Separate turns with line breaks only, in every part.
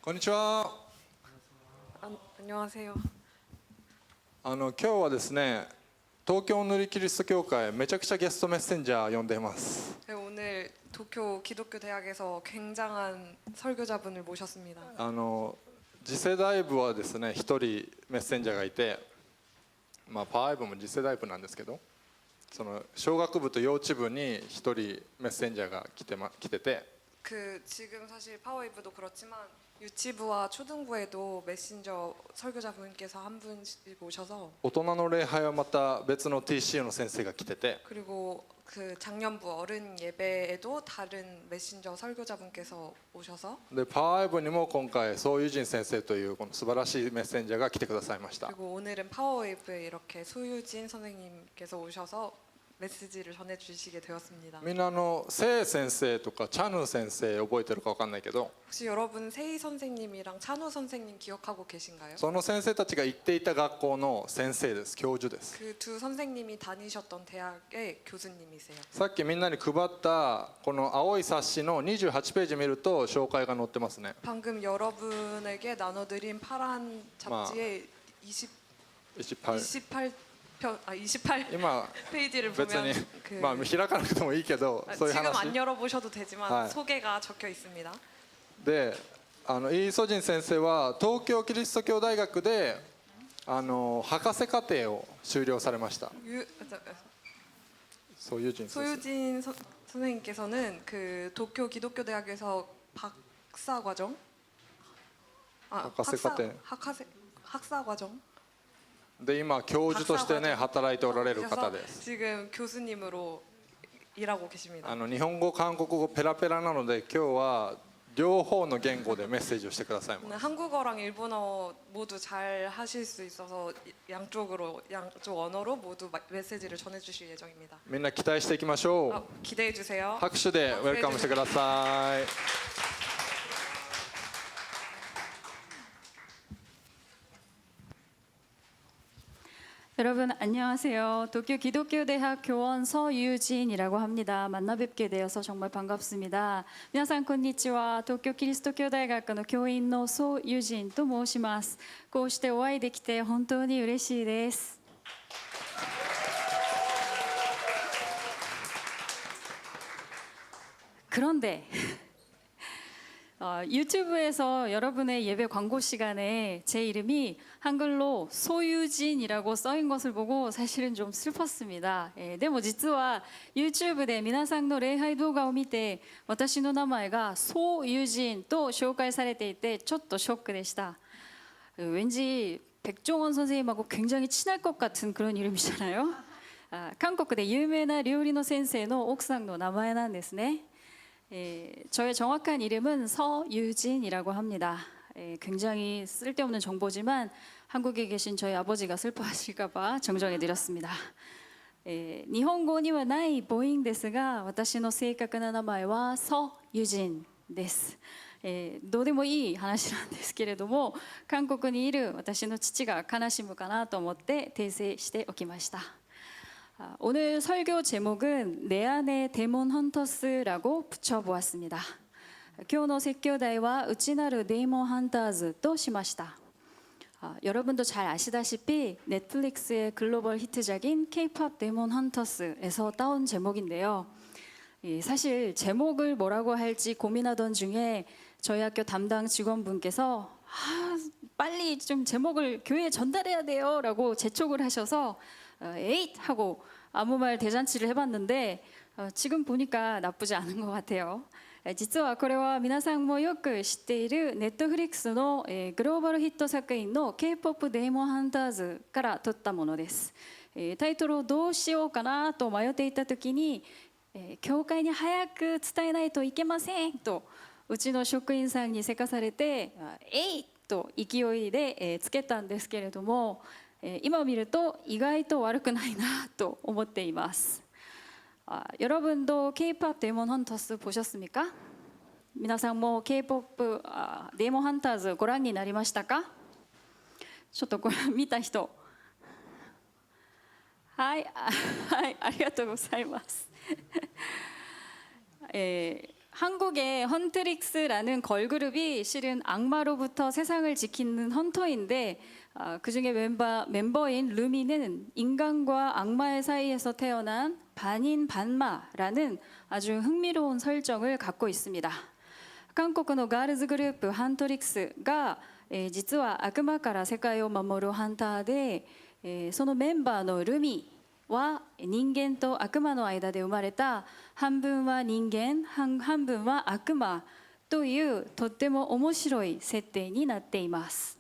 こんにちは。
안녕하세요.
今日はですね、東京塗りキリスト教会めちゃくちゃゲストメッセンジャー呼んでいます。
네, 오늘 도쿄 기독교 대학에서 굉장한 설교자분을 모셨습니다.
次世代部はですね、一人メッセンジャーがいて、パワー部も次世代部なんですけど、その小学部と幼稚部に一人メッセンジャーが来てて、
지금 사실 파워웨이브도 그렇지만 유치부와 초등부에도 메신저 설교자분께서 한 분씩 오셔서
大人の礼拝はまた別の TCU の先生が来てて、
그리고 그 작년부 어른 예배에도 다른 메신저 설교자분께서 오셔서
でパワー部にも今回ソウユジン先生というこの素晴らしいメッセンジャーが来てくださいました。
그리고 오늘은 파워웨이브에 이렇게 소유진 선생님께서 오셔서 메시지를 전해주시게 되었습니다.
みんなセイ先生とかチャヌ先生覚えてるか分かんないけど、
혹시 여러분 세희 선생님이랑 찬우 선생님 기억하고 계신가요?
その先生たちが行っていた学校の先生です。教授です。
그 두 선생님이 다니셨던 대학의 교수님이세요.
さっきみんなに配ったこの青い冊子の28ページ見ると紹介が載ってますね。
방금 여러분에게 나눠드린 파란 잡지에 28
今
페이지를
別に
보면
開かなくてもいいけど、そういう
지금
話
안 열어보셔도 되지만
네.
소개가 적혀 있습니다.
で、イ・ソジン先生は東京キリスト教大学で博士課程を修了されました。ソウユジン先生。
소유진 선생님께서는 그 도쿄 기독교 대학에서 박사 과정, 학사 과정
で今教授としてね働いておられる方です。
지금 교수님으로 일하고 계십니다.
日本語韓国語ペラペラなので今日は両方の言語でメッセージをしてください。
한국어랑 일본어 모두 잘 하실 수 있어서 양쪽 언어로 모두 메시지를 전해주실 예정입니다.
みんな期待していきましょう。
기대해 주세요.
拍手でウェルカムしてください。
여러분 안녕하세요. 도쿄 기독교대학 교원 서유진이라고 합니다. 만나 뵙게 되어서 정말 반갑습니다. 皆さんこんにちは。東京キリスト教大学の教員のソユジンと申します。こうしてお会いできて本当に嬉しいです。 그런데 유튜브에서 여러분의 예배 광고 시간에 제 이름이 한글로 소유진이라고 써인 것을 보고 사실은 좀 슬펐습니다. でも実は YouTube で皆さんの礼拝動画を見て私の名前が소유진と紹介されていてちょっとショックでした. 왠지 백종원 선생님하고 굉장히 친할 것 같은 그런 이름이잖아요. 한국의 유명한 요리の先生の奥さんの名前なんですね. 저의 정확한 이름은 서유진이라고 합니다. 굉장히 쓸데없는 정보지만 한국에 계신 저희 아버지가 슬퍼하실까봐 정정해드렸습니다. 日本語にはない母音ですが私の正確な名前は서유진です。どうでもいい話なんですけれども韓国にいる私の父が悲しむかなと思って訂正しておきました。 오늘 설교 제목은 내 안의 데몬 헌터스라고 붙여보았습니다. 今日の説教題は内なるデーモンハンターズとしました. 여러분도 잘 아시다시피 넷플릭스의 글로벌 히트작인 K-pop 데몬 헌터스에서 따온 제목인데요. 사실 제목을 뭐라고 할지 고민하던 중에 저희 학교 담당 직원분께서 빨리 좀 제목을 교회에 전달해야 돼요 라고 재촉을 하셔서 에잇 하고 아무 말 대잔치를 해봤는데 지금 보니까 나쁘지 않은 것 같아요. 実はこれは皆さんもよく知っているネットフリックスのグローバルヒット作品の K-POP デーモンハンターズから取ったものです。タイトルをどうしようかなと迷っていた時に教会に早く伝えないといけませんとうちの職員さんにせかされてエイと勢いでつけたんですけれども今見ると意外と悪くないなと思っています. 여러분도 K-pop 데몬 헌터스 보셨습니까? 皆さんも K-pop デモンハンターズご覧になりましたか? ちょっとこれ見た人はい、ありがとうございます。 한국의 헌트릭스라는 걸그룹이 실은 악마로부터 세상을 지키는 헌터인데 그 중에 멤버인 루미는 인간과 악마의 사이에서 태어난 반인 반마라는 아주 흥미로운 설정을 갖고 있습니다. 한국의 ガールズグループハントリクスが、実は悪魔から世界を守るハンターで、そのメンバーのルミは人間と悪魔の間で生まれた半分は人間半分は悪魔というとっても面白い設定になっています。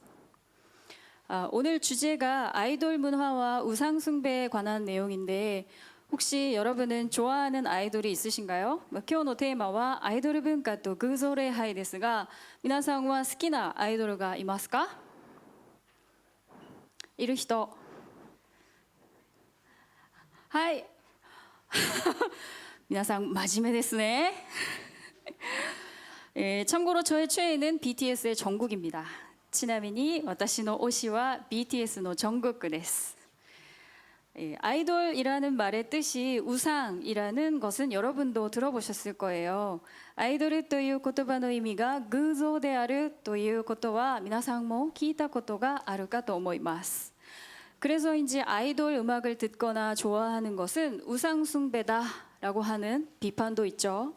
오늘 주제가 아이돌 문화와 우상 숭배에 관한 내용인데 혹시 여러분은 좋아하는 아이돌이 있으신가요? 今日のテーマはアイドル文化と偶像礼拝ですが皆さんは好きなアイドルがいますか？いる人？はい。皆さん真面目ですね。참고로 저의 최애는 BTS의 정국입니다. ちなみに私の推しは BTS の 정국です。 아이돌이라는 말의 뜻이 우상이라는 것은 여러분도 들어보셨을 거예요. 아이돌 という言葉の意味が偶像であるということは皆さんも聞いたことがあるかと思います. 그래서인지 아이돌 음악을 듣거나 좋아하는 것은 우상 숭배다라고 하는 비판도 있죠.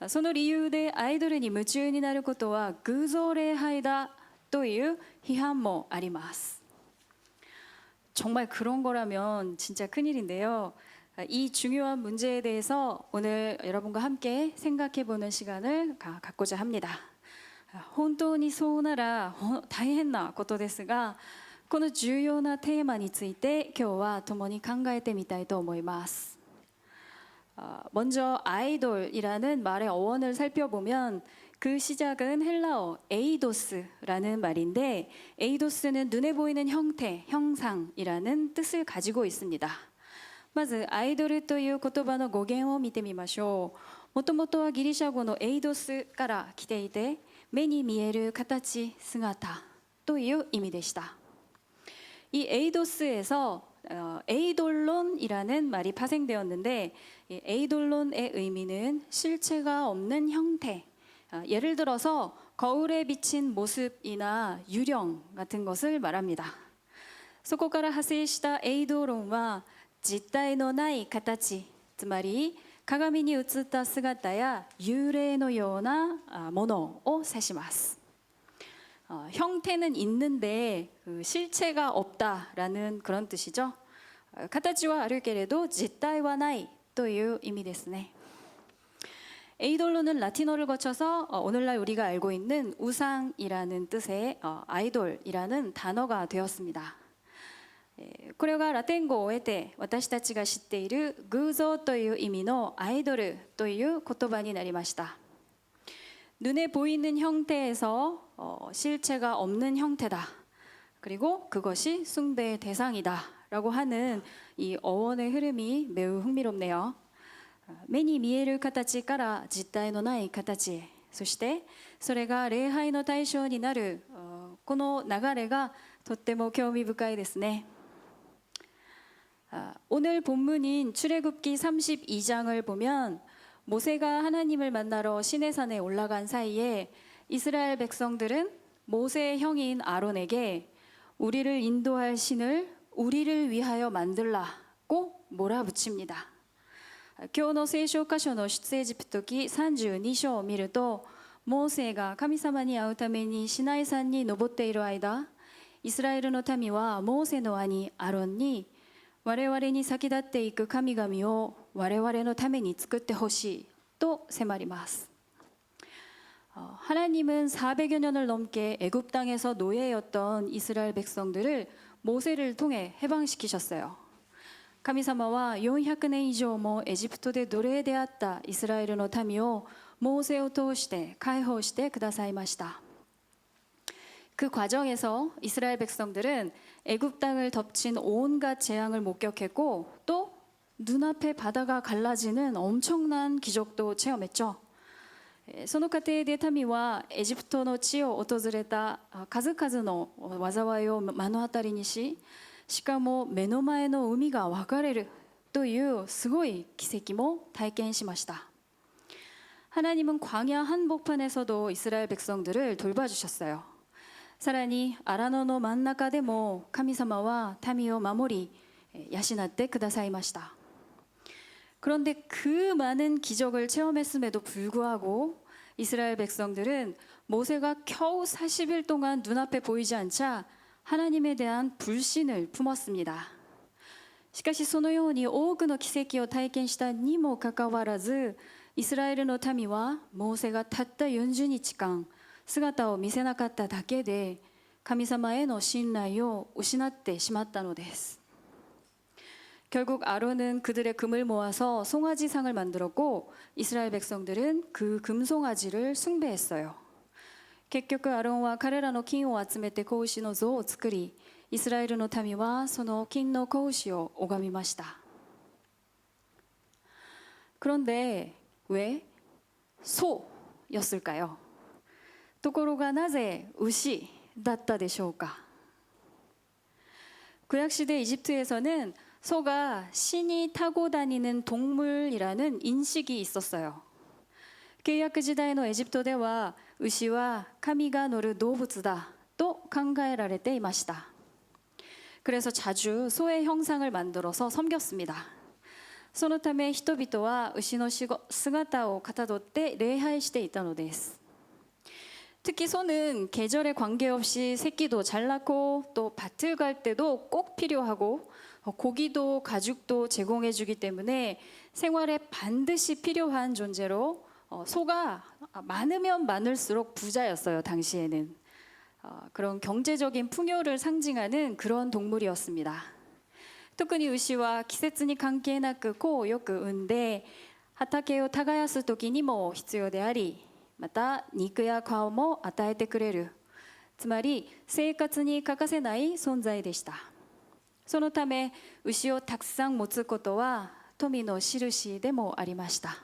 その理由でアイドルに夢中になることは偶像礼拝だという批判もあります. 정말 그런 거라면 진짜 큰일인데요. 이 중요한 문제에 대해서 오늘 여러분과 함께 생각해보는 시간을 갖고자 합니다. 本当にそうなら大変なことですがこの重要なテーマについて今日は共に考えてみたいと思います. 먼저 아이돌이라는 말의 어원을 살펴보면 그 시작은 헬라어 에이도스라는 말인데 에이도스는 눈에 보이는 형태, 형상이라는 뜻을 가지고 있습니다. まずアイドルという言葉の語源を見てみましょう。もともとはギリシャ語のエイドスから来ていて目に見える形、姿という意味でした. 이 에이도스에서 에이돌론이라는 말이 파생되었는데 에이돌론의 의미는 실체가 없는 형태, 예를 들어서 거울에 비친 모습이나 유령 같은 것을 말합니다. そこから派生したエイド論は実体のない形、つまり鏡に映った姿や幽霊のようなものを指します. 형태는 있는데 실체가 없다라는 그런 뜻이죠. 形はあるけれど実体はないという意味ですね. 에이돌로는 라틴어를 거쳐서 오늘날 우리가 알고 있는 우상이라는 뜻의 아이돌이라는 단어가 되었습니다. これがラテン語を得て私たちが知っている偶像という意味のアイドルという言葉になりました. 눈에 보이는 형태에서 실체가 없는 형태다. 그리고 그것이 숭배의 대상이다. 라고 하는 이 어원의 흐름이 매우 흥미롭네요. 目に見える形から実体のない形へ、そしてそれが礼拝の対象になるこの流れがとっても興味深いですね. 오늘 본문인 출애굽기 32장을 보면 모세가 하나님을 만나러 시내산에 올라간 사이에 이스라엘 백성들은 모세의 형인 아론에게 우리를 인도할 신을 우리를 위하여 만들라고 몰아붙입니다. 今日の聖書箇所の出エジプト記32章を見るとモーセが神様に会うためにシナイ山に登っている間イスラエルの民はモーセの兄アロンに我々に先立っていく神々を我々のために作ってほしいと迫ります. 하나님은 400여 년을 넘게 애굽 땅에서 노예였던 이스라엘 백성들을 모세를 통해 해방시키셨어요. 神様は400年以上もエジプトで奴隷であったイスラエルの民をモーセを通して解放してくださいました. 그 과정에서 이스라엘 백성들은 애굽 땅을 덮친 온갖 재앙을 목격했고 또 눈앞에 바다가 갈라지는 엄청난 기적도 체험했죠. その過程で民はエジプトの地を訪れた数々の災いを目の当たりにししかも目の前の海が分かれるというすごい奇跡も体験しました。 하나님은 광야 한복판에서도 이스라엘 백성들을 돌봐주셨어요. さらに荒野の真ん中でも神様は民を守り養ってくださいました。 그런데 그 많은 기적을 체험했음에도 불구하고 이스라엘 백성들은 모세가 겨우 40일 동안 눈앞에 보이지 않자 하나님에 대한 불신을 품었습니다. しかしそのように多くの奇跡を体験したにもかかわらずイスラエルの民はモーセがたった40日間姿を見せなかっただけで神様への信頼を失ってしまったのです。 결국 아론은 그들의 금을 모아서 송아지상을 만들었고 이스라엘 백성들은 그 금송아지를 숭배했어요. 結局アロンは彼らの金を集めて子牛の像を作りイスラエルの民はその金の子牛を拝みました。 그런데 왜 소였을까요? ところがなぜ牛だったでしょうか? 구약시대 이집트에서는 소가 신이 타고 다니는 동물이라는 인식이 있었어요. 旧約時代のエジプトでは牛は神が乗る動物だと考えられていました。 그래서 자주 소의 형상을 만들어서 섬겼습니다. そのため人々は牛の姿をかたどって礼拝していたのです。 특히 소는 계절에 관계없이 새끼도 잘 낳고 또 밭을 갈 때도 꼭 필요하고 고기도 가죽도 제공해 주기 때문에 생활에 반드시 필요한 존재로 소가 많으면 많을수록 부자였어요. 당시에는. 그런 경제적인 풍요를 상징하는 그런 동물이었습니다. 特に牛は季節に関係なく子をよく産んで畑を耕す時にも必要でありまた肉や皮も与えてくれるつまり生活に欠かせない存在でした。 そのため牛をたくさん持つことは富の印でもありました。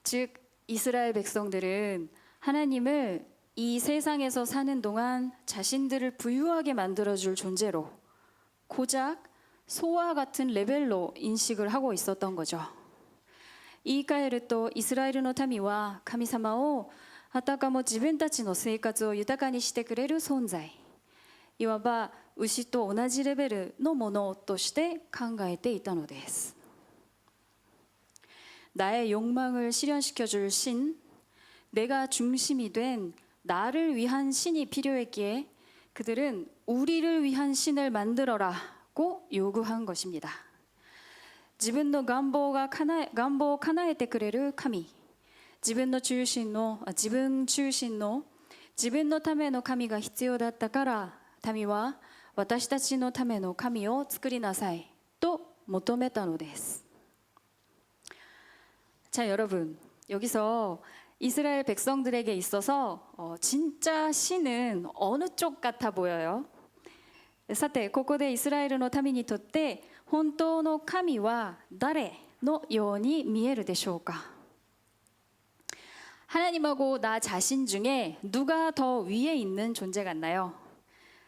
즉 이스라엘 백성들은 하나님을 이 세상에서 사는 동안 자신들을 부유하게 만들어줄 존재로 고작 소와 같은 레벨로 인식을 하고 있었던 거죠. 言い換えるとイスラエルの民は神様をあたかも自分たちの生活を豊かにしてくれる存在いわば牛と同じレベルのものとして考えていたのです。 나의 욕망을 실현시켜줄 신, 내가 중심이 된 나를 위한 신이 필요했기에 그들은 우리를 위한 신을 만들어라고 요구한 것입니다. 自分の願望を叶えてくれる神、自分中心の自分のための神が必要だったから民は私たちのための神を作りなさいと求めたのです。 자, 여러분, 여기서 이스라엘 백성들에게 있어서 진짜 신은 어느 쪽 같아 보여요? さて、ここでイスラエルの民にとって本当の神は誰のように見えるでしょうか? 하나님하고 나 자신 중에 누가 더 위에 있는 존재 같나요?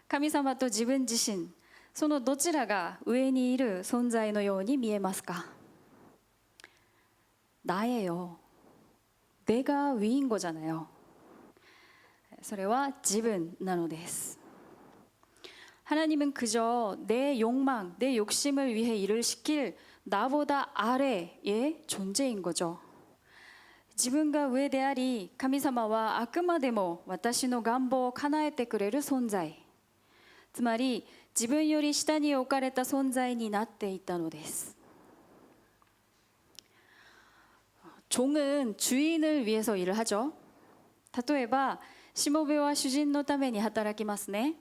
神様と自分自身、そのどちらが上にいる存在のように見えますか? 나예요. 내가 위인 거잖아요. それは自分なのです. 하나님은 그저 내 욕망, 내 욕심을 위해 일을 시킬 나보다 아래의 존재인 거죠. 自分が上であり、神様はあくまでも私の願望を叶えてくれる存在。つまり自分より下に置かれた存在になっていたのです。 종은 주인을 위해서 일을 하죠. 例えばしもべは主人のために働きますね.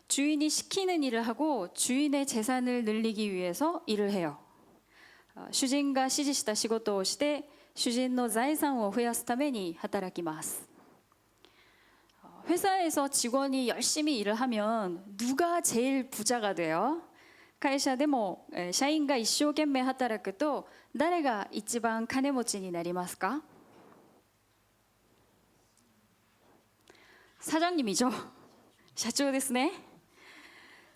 주인이 시키는 일을 하고 주인의 재산을 늘리기 위해서 일을 해요. 主人が指示した仕事をして主人の財産を増やすために働きます. 회사에서 직원이 열심히 일을 하면 누가 제일 부자가 돼요? 会社でも社員が一生懸命働くと誰が一番金持ちになりますか? 사장님이죠. 社長ですね.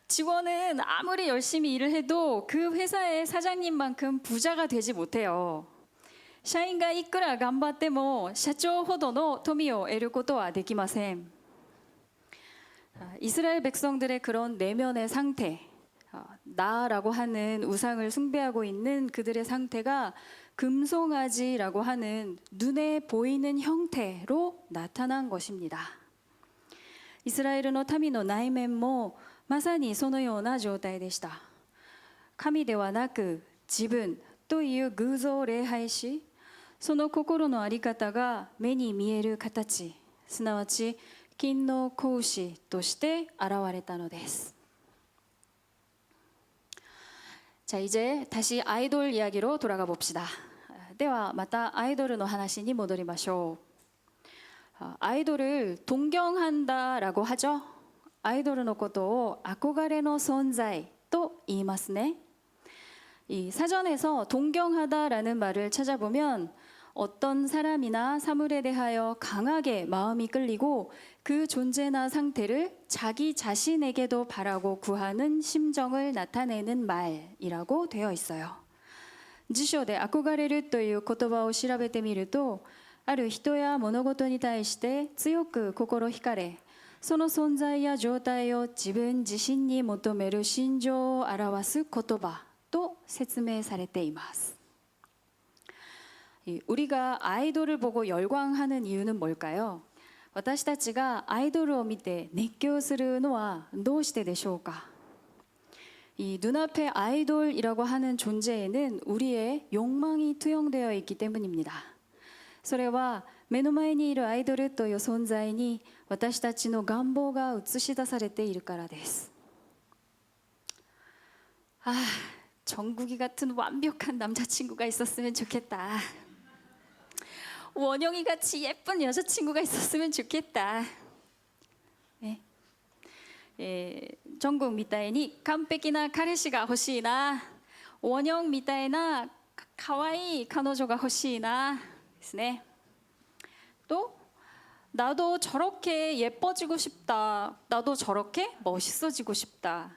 직원은 아무리 열심히 일을 해도 그 회사의 사장님만큼 부자가 되지 못해요. 社員がいくら頑張っても社長ほどの富を得ることはできません。 이스라엘 백성들의 그런 내면의 상태, 나라고 하는 우상을 숭배하고 있는 그들의 상태가 금송아지라고 하는 눈에 보이는 형태로 나타난 것입니다. 이스라엘の民の内面もまさにそのような状態でした。神ではなく自分という偶像を礼拝し、その心の在り方が目に見える形、すなわち金の子牛として現れたのです。 자, 이제 다시 아이돌 이야기로 돌아가 봅시다. ではまたアイドルの話に戻りましょう。 아이돌을 동경한다라고 하죠. 아이돌의 のことを憧れの存在と言いますね。 이 사전에서 동경하다라는 말을 찾아보면 어떤 사람이나 사물에 대하여 강하게 마음이 끌리고 그 존재나 상태를 자기 자신에게도 바라고 구하는 심정을 나타내는 말이라고 되어 있어요. 辞書で憧れるという言葉を調べてみると、ある人や物事に対して強く心惹かれ、その存在や状態を自分自身に求める心情を表す言葉と説明されています。 우리가 아이돌을 보고 열광하는 이유는 뭘까요? 私たちがアイドルを見て熱狂するのはどうしてでしょうか? 이 눈앞에 아이돌이라고 하는 존재에는 우리의 욕망이 투영되어 있기 때문입니다. それは目の前にいるアイドルという存在に私たちの願望が映し出されているからです。 정국이 같은 완벽한 남자친구가 있었으면 좋겠다. 원영이 같이 예쁜 여자친구가 있었으면 좋겠다. 네. 정국 みたいに完璧な彼氏が欲しいな。원영 みたいな可愛い彼女が欲しいなですね。 또 나도 저렇게 예뻐지고 싶다. 나도 저렇게 멋있어지고 싶다.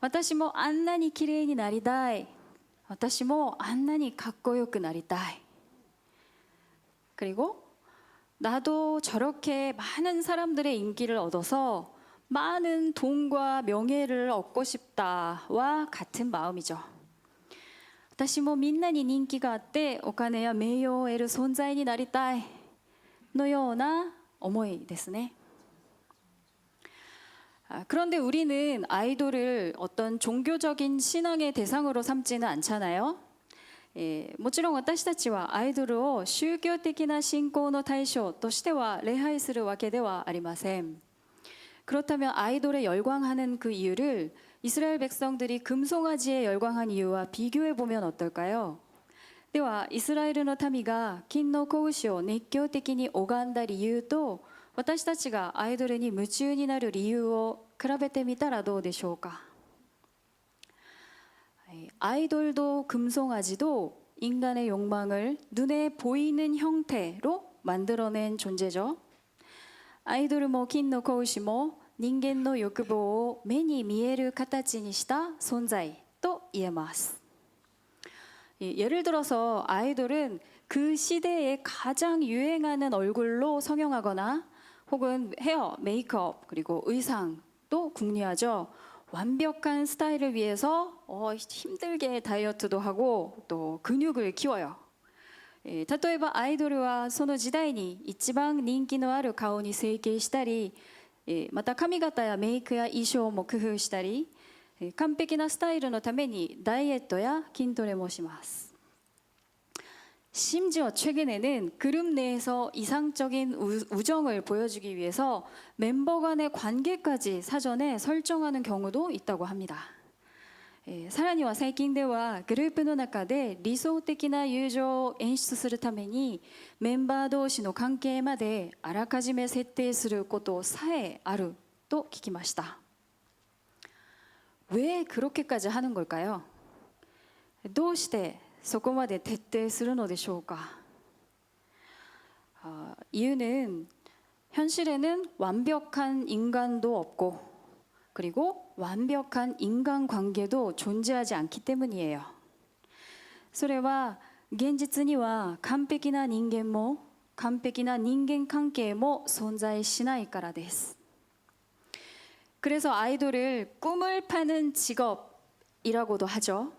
私もあんなに綺麗になりたい。私もあんなにかっこよくなりたい。 그리고 나도 저렇게 많은 사람들의 인기를 얻어서 많은 돈과 명예를 얻고 싶다와 같은 마음이죠. 私もみんなに人気があってお金や名誉を得る存在になりたいのような思いですね。 그런데 우리는 아이돌을 어떤 종교적인 신앙의 대상으로 삼지는 않잖아요. もちろん私たちはアイドルを宗教的な信仰の対象としては礼拝するわけではありません。 그렇다면 아이돌에 열광하는 그 이유를 이스라엘 백성들이 금송아지에 열광한 이유와 비교해 보면 어떨까요? ではイスラエルの民が金の子牛を熱狂的に拝んだ理由と私たちがアイドルに夢中になる理由を比べてみたらどうでしょうか。 아이돌도 금송아지도 인간의 욕망을 눈에 보이는 형태로 만들어낸 존재죠. 아이돌も金の子牛も人間の欲望を目に見える形にした存在と言えます。 예를 들어서 아이돌은 그 시대에 가장 유행하는 얼굴로 성형하거나 혹은 헤어, 메이크업 그리고 의상도 궁리하죠. 완벽한 스타일을 위해서 힘들게 다이어트도 하고 또 근육을 키워요. 例えばアイドルはその時代に一番人気のある顔に整形したり、また髪型やメイクや衣装も工夫したり、完璧なスタイルのためにダイエットや筋トレもします。 심지어 최근에는 그룹 내에서 이상적인 우정을 보여주기 위해서 멤버 간의 관계까지 사전에 설정하는 경우도 있다고 합니다. さらには最近ではグループの中で理想的な友情を演出するためにメンバー同士の関係まであらかじめ設定することさえあると聞きました。 왜 그렇게까지 하는 걸까요? どうしてそこまで徹底するのでしょうか。 이유는 현실에는 완벽한 인간도 없고 그리고 완벽한 인간관계도 존재하지 않기 때문이에요. それは現実には完璧な人間も完璧な人間関係も存在しないからです。 그래서 아이돌을 꿈을 파는 직업이라고도 하죠.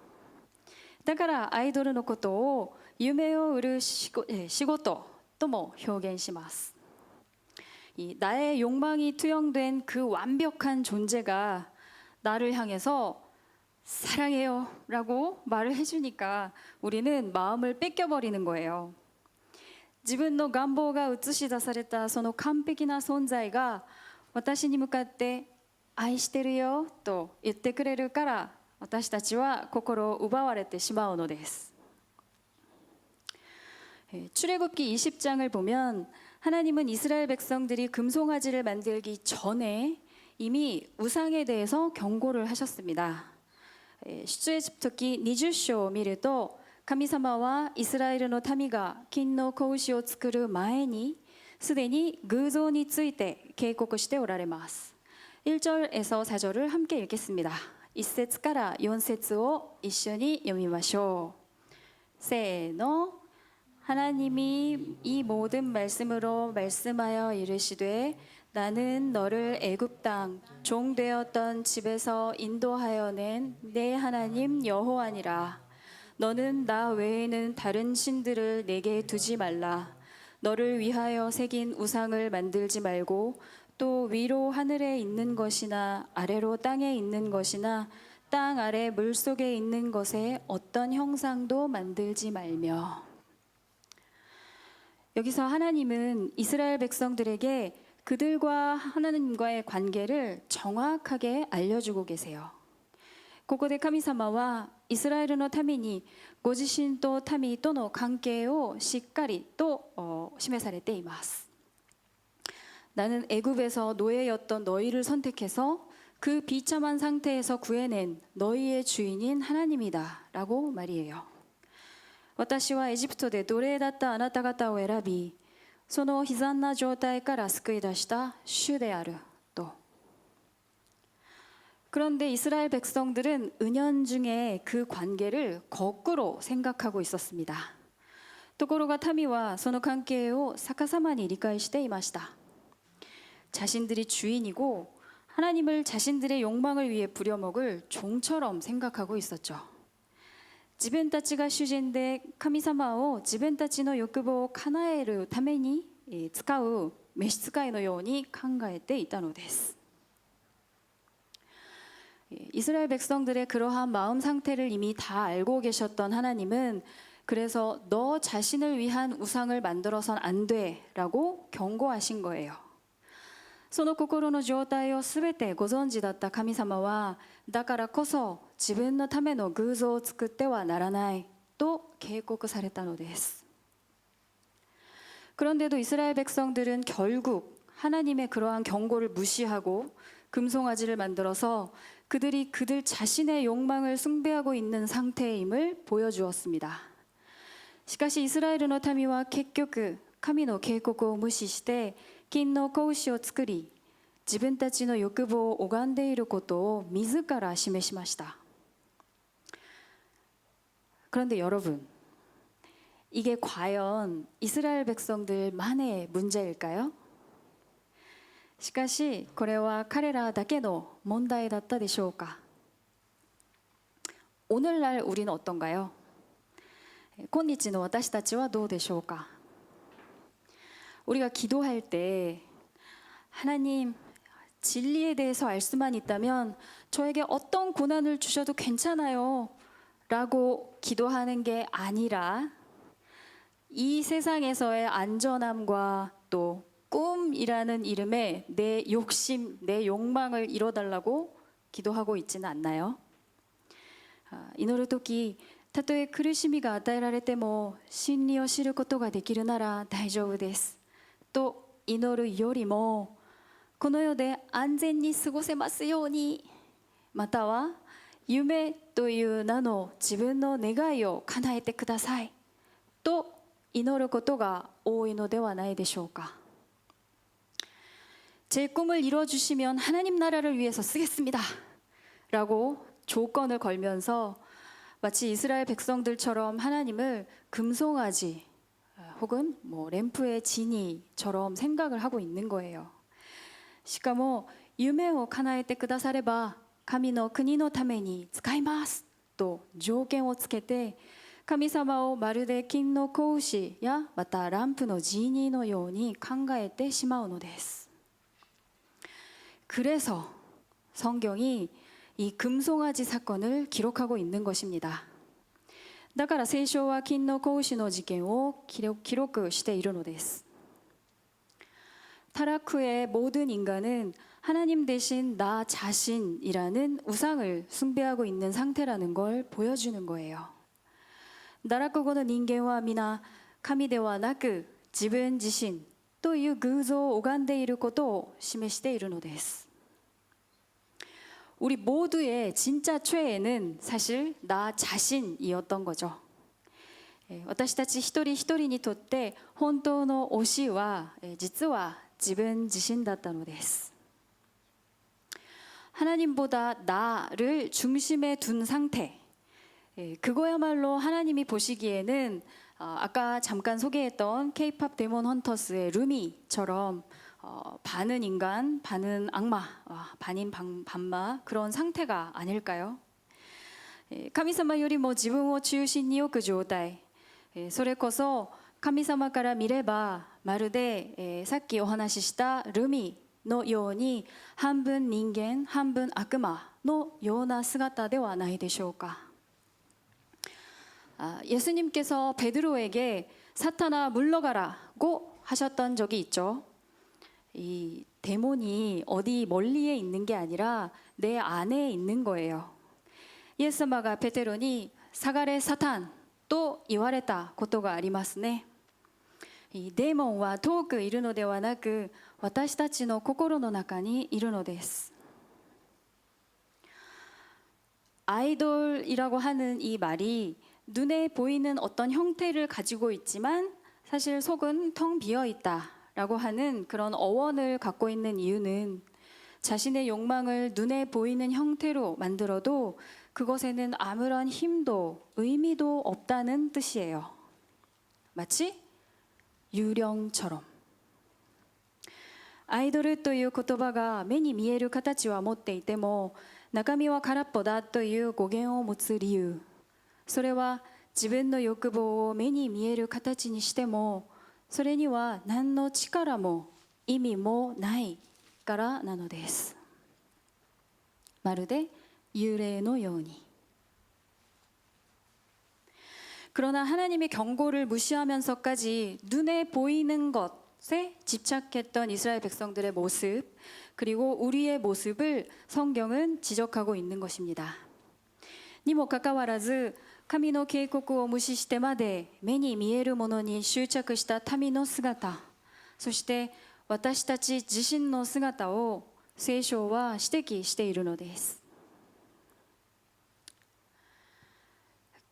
だからアイドルのことを夢を売る仕事とも表現します。 나의 욕망이 투영된 그 완벽한 존재가 나를 향해서 사랑해요 라고 말을 해주니까 우리는 마음을 뺏겨버리는 거예요. 自分の願望が映し出されたその完璧な存在が私に向かって愛してるよと言ってくれるから私たちは心を奪われてしまうのです。 출애굽기 20장을 보면 하나님은 이스라엘 백성들이 금송아지를 만들기 전에 이미 우상에 대해서 경고를 하셨습니다. 出エジプト記20章を見ると神様はイスラエルの民が金の子牛を作る前にすでに偶像について警告しておられます。 1절에서 4절을 함께 읽겠습니다. 1節から 4節を一緒に読みましょう。せーの。 하나님이 이 모든 말씀으로 말씀하여 이르시되 나는 너를 애굽 땅 종 되었던 집에서 인도하여 낸 내 하나님 여호와니라. 너는 나 외에는 다른 신들을 내게 두지 말라. 너를 위하여 새긴 우상을 만들지 말고 또 위로 하늘에 있는 것이나 아래로 땅에 있는 것이나 땅 아래 물속에 있는 것에 어떤 형상도 만들지 말며. 여기서 하나님은 이스라엘 백성들에게 그들과 하나님과의 관계를 정확하게 알려주고 계세요. ここで神様はイスラエルの民にご自身と民との関係をしっかりと示されています。 나는 애굽에서 노예였던 너희를 선택해서 그 비참한 상태에서 구해낸 너희의 주인인 하나님이다 라고 말이에요. 私はエジプトで奴隷だったあなた方を選び、その悲惨な状態から救い出した主であると。 그런데 이스라엘 백성들은 은연중에 그 관계를 거꾸로 생각하고 있었습니다. ところが民はその関係を逆さまに理解していました。 자신들이 주인이고 하나님을 자신들의 욕망을 위해 부려먹을 종처럼 생각하고 있었죠. 自分たちが主人で神様を自分たちの欲望を叶えるために使う召使いのように考えていたのです。 이스라엘 백성들의 그러한 마음 상태를 이미 다 알고 계셨던 하나님은 그래서 너 자신을 위한 우상을 만들어선 안 돼라고 경고하신 거예요. その心の状態をすべてご存知だった神様はだからこそ自分のための偶像を作ってはならないと警告されたのです。 그런데도 이스라엘 백성들은 결국 하나님의 그러한 경고를 무시하고 금송아지를 만들어서 그들이 그들 자신의 욕망을 숭배하고 있는 상태임을 보여주었습니다. しかしイスラエルの民は結局神の警告を無視して金の子牛を作り自分たちの欲望を拝んでいることを自ら示しました。 그런데 여러분, 이게 과연 이스라엘 백성들만의 문제일까요? しかしこれは彼らだけの問題だったでしょうか。 오늘날 우리는 어떤가요? 今日の私たちはどうでしょうか。 우리가 기도할 때 하나님 진리에 대해서 알 수만 있다면 저에게 어떤 고난을 주셔도 괜찮아요 라고 기도하는 게 아니라 이 세상에서의 안전함과 또 꿈이라는 이름의 내 욕심, 내 욕망을 이뤄달라고 기도하고 있지는 않나요? 祈るときたとえ苦しみが与えられても真理を知ることができるなら大丈夫ですと祈るよりもこの世で安全に過ごせますようにまたは夢という名の自分の願いを叶えてくださいと祈ることが多いのではないでしょうか。 제 꿈을 이뤄주시면 하나님 나라를 위해서 쓰겠습니다 라고 조건을 걸면서 마치 이스라엘 백성들처럼 하나님을 금송아지 혹은 뭐 램프의 지니처럼 생각을 하고 있는 거예요. しかも夢を叶えてくだされば神の国のために使いますと条件をつけて神様をまるで金の子牛やまたランプのジーニーのように考えてしまうのです。 그래서 성경이 이 금송아지 사건을 기록하고 있는 것입니다. だから聖書は金の子牛の事件を記録しているのです。 타락 후에 모든 인간은 하나님 대신 나 자신이라는 우상을 숭배하고 있는 상태라는 걸 보여주는 거예요. 堕落後の人間は皆神ではなく自分自身という偶像を拝んでいることを示しているのです。 우리 모두의 진짜 최애는 사실 나 자신이었던 거죠. 私たち一人一人にとって本当の推しは実は自分自身だったのです。 하나님보다 나를 중심에 둔 상태, 그거야말로 하나님이 보시기에는 아까 잠깐 소개했던 K-팝 데몬 헌터스의 루미처럼 반은 인간, 반은 악마, 반인 반마 그런 상태가 아닐까요? 神様よりも自分を中心に置く状態、それこそ神様から見ればまるでさっきお話ししたルミのように半分人間、半分悪魔のような姿ではないでしょうか。 예수님께서 베드로에게 사탄아 물러가라고 하셨던 적이 있죠. 이 데몬이 어디 멀리에 있는 게 아니라 내 안에 있는 거예요. 예수님가 베드로니 사가레 사탄 또言われたことがありますね。 이 데몬은 遠くいるのではなく私たちの心の中にいるのです。 아이돌이라고 하는 이 말이 눈에 보이는 어떤 형태를 가지고 있지만 사실 속은 텅 비어 있다라고 하는 그런 어원을 갖고 있는 이유는 자신의 욕망을 눈에 보이는 형태로 만들어도 그것에는 아무런 힘도 의미도 없다는 뜻이에요. 마치 유령처럼. アイドルという言葉が目に見える形は持っていても中身は空っぽだという語源を持つ理由、それは自分の欲望を目に見える形にしてもそれには何の力も意味もないからなのです。まるで幽霊のように。 그러나 하나님의 경고를 무시하면서까지 눈에 보이는 것에 집착했던 이스라엘 백성들의 모습, 그리고 우리의 모습을 성경은 지적하고 있는 것입니다. にもかかわらず神の警告を無視してまで目に見えるものに執着した民の姿、そして私たち自身の姿を聖書は指摘しているのです。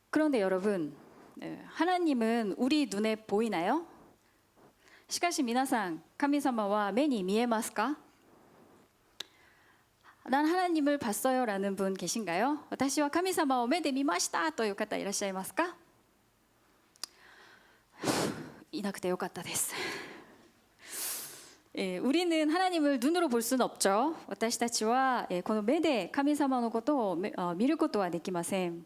그런데 여러분, 하나님은 우리 눈에 보이나요? しかし皆さん、神様は目に見えますか? 난 하나님을 봤어요 라는 분 계신가요? 私は神様を目で見ましたという方いらっしゃいますか? いなくてよかったです。 우리는 하나님을 눈으로 볼 수는 없죠. 私たちはこの目で神様のことを見ることはできません。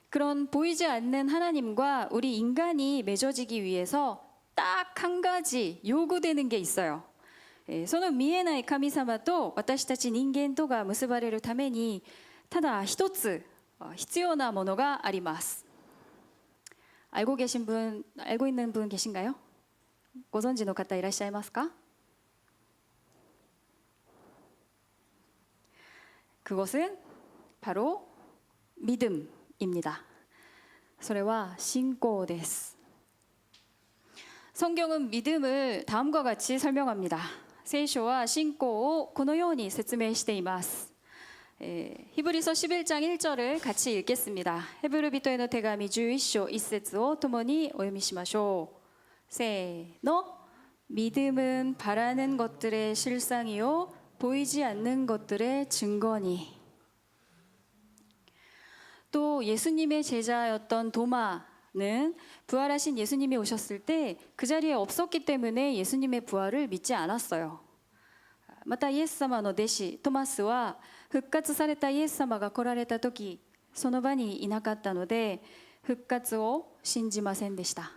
그런 보이지 않는 하나님과 우리 인간이 맺어지기 위해서 딱 한 가지 요구되는 게 있어요. その見えない神様と私たち人間とが結ばれるためにただ一つ必要なものがあります。 알고 있는 분 계신가요? ご存知の方いらっしゃいますか? 그것은 바로 믿음입니다. それは信仰です。 성경은 믿음을 다음과 같이 설명합니다. 聖書は信仰をこのように説明しています。 히브리서 11장 1절을 같이 읽겠습니다. 헤브르비토에노 데가미 11조 1節を 共にお読みしましょう. 세노. 믿음은 바라는 것들의 실상이요 보이지 않는 것들의 증거니. 또 예수님의 제자였던 도마는 부활하신 예수님이 오셨을 때 그 자리에 없었기 때문에 예수님의 부활을 믿지 않았어요. またイエス様の弟子トマスは復活されたイエス様が来られた時その場にいなかったので復活を信じませんでした。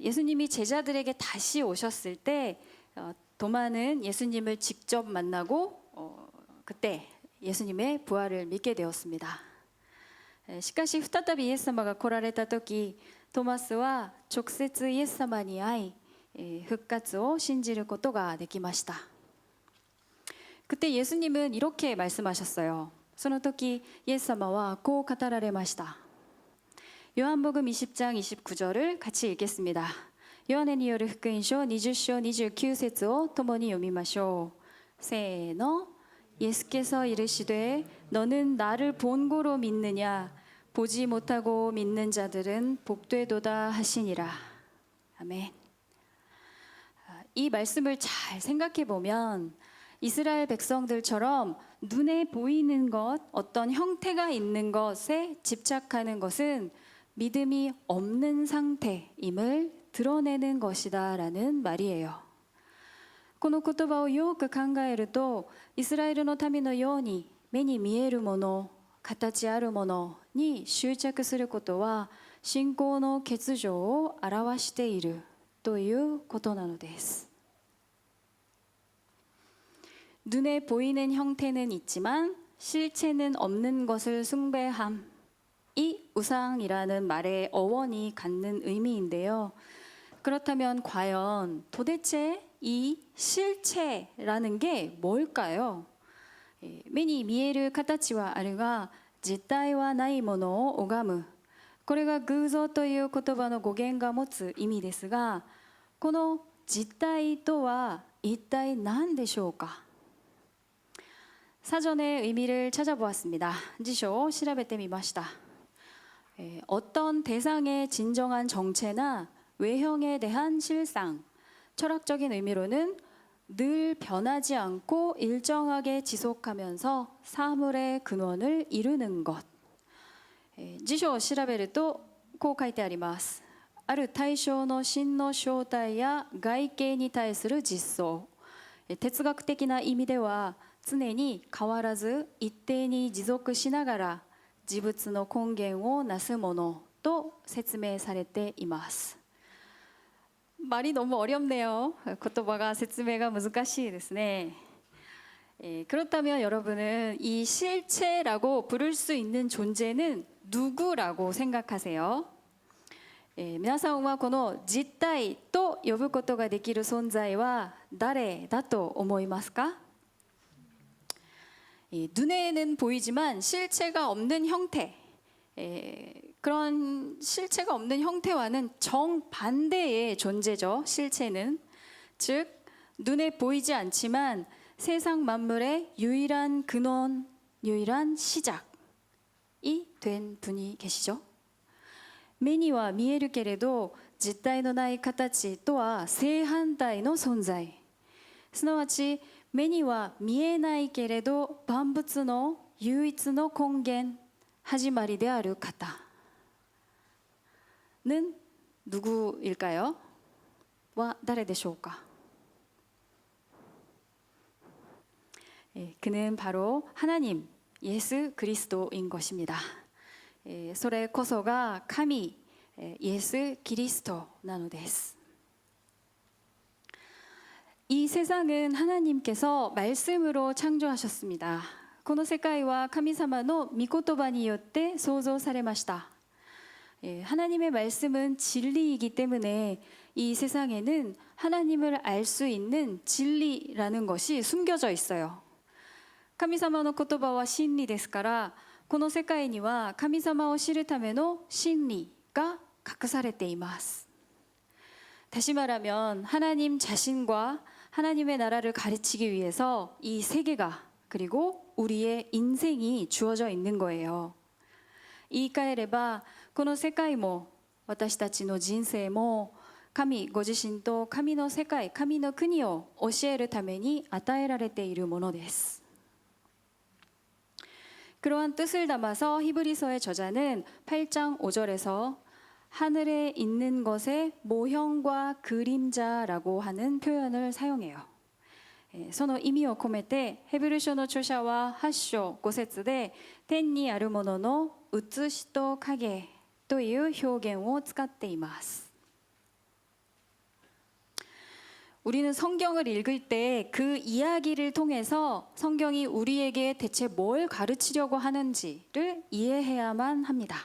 예수님이 제자들에게 다시 오셨을 때 도마는 예수님을 직접 만나고 그때 예수님의 부활을 믿게 되었습니다. しかし再びイエス様が来られた時トマスは直接イエス様に会い復活を信じることができました。 그때 예수님은 이렇게 말씀하셨어요. その時イエス様はこう語られました。 요한복음 20장 29절을 같이 읽겠습니다. 요한에による福音書20章29節を共に読みましょう。せーの。 예수께서 이르시되 너는 나를 본고로 믿느냐 보지 못하고 믿는 자들은 복되도다 하시니라. 아멘. 이 말씀을 잘 생각해 보면 이스라엘 백성들처럼 눈에 보이는 것, 어떤 형태가 있는 것에 집착하는 것은 믿음이 없는 상태임을 드러내는 것이다라는 말이에요. この言葉をよく考えると、イスラエルの民のように目に見えるもの、形あるものに執着することは信仰の欠如を表しているということなのです。 눈에 보이는 형태는 있지만 실체는 없는 것을 숭배함. 이 우상이라는 말의 어원이 갖는 의미인데요. 그렇다면 과연 도대체 이 실체라는 게 뭘까요? 目に見える形はあるが実体はないものを拝む。これが偶像という言葉の語源が持つ意味ですが、この実体とは一体何でしょうか? 사전의 의미를 찾아보았습니다. 지쇼 調べてみました. 어떤 대상의 진정한 정체나 외형에 대한 실상, 철학적인 의미로는 늘 변하지 않고 일정하게 지속하면서 사물의 근원을 이루는 것. 지쇼 調べるとこう書いてあります。ある対象の真の正体や外形に対する実相。哲学的な意味では常に変わらず一定に持続しながら事物の根源をなすものと説明されています。 말이 너무 어렵네요. 言葉が説明が難しいですね. 그렇다면 여러분은 이 실체라고 부를 수 있는 존재는 누구라고 생각하세요? 皆さんはこの実体と呼ぶことができる存在は誰だと思いますか? 눈에는 보이지만 실체가 없는 형태, 그런 실체가 없는 형태와는 정반대의 존재죠. 실체는 즉 눈에 보이지 않지만 세상 만물의 유일한 근원, 유일한 시작이 된 분이 계시죠. 目には見えるけれど実体のない形とは正反対の存在。すなわち目には見えないけれど万物の唯一の根源、始まりである方는 누구일까요? 와, 誰でしょうか? 그는 바로 하나님 예수 그리스도인 것입니다. それこそが神イエス・キリストなのです。 이 세상은 하나님께서 말씀으로 창조하셨습니다. この世界は神様の御言葉によって創造されました. 하나님의 말씀은 진리이기 때문에 이 세상에는 하나님을 알 수 있는 진리라는 것이 숨겨져 있어요. 神様の言葉は真理ですから、この世界には神様を知るための真理が隠されています. 다시 말하면 하나님 자신과 하나님의 나라를 가르치기 위해서 이 세계가 그리고 우리의 인생이 주어져 있는 거예요. 言い換えればこの世界も私たちの人生も神ご自身と神の世界、神の国を教えるために与えられているものです。 그러한 뜻을 담아서 히브리서의 저자는 8장 5절에서 하늘에 있는 것의 모형과 그림자라고 하는 표현을 사용해요. その意味を込めてヘブル書の著者は8章5節で天にあるものの写しと影という表現を使っています。 우리는 성경을 읽을 때 그 이야기를 통해서 성경이 우리에게 대체 뭘 가르치려고 하는지를 이해해야만 합니다.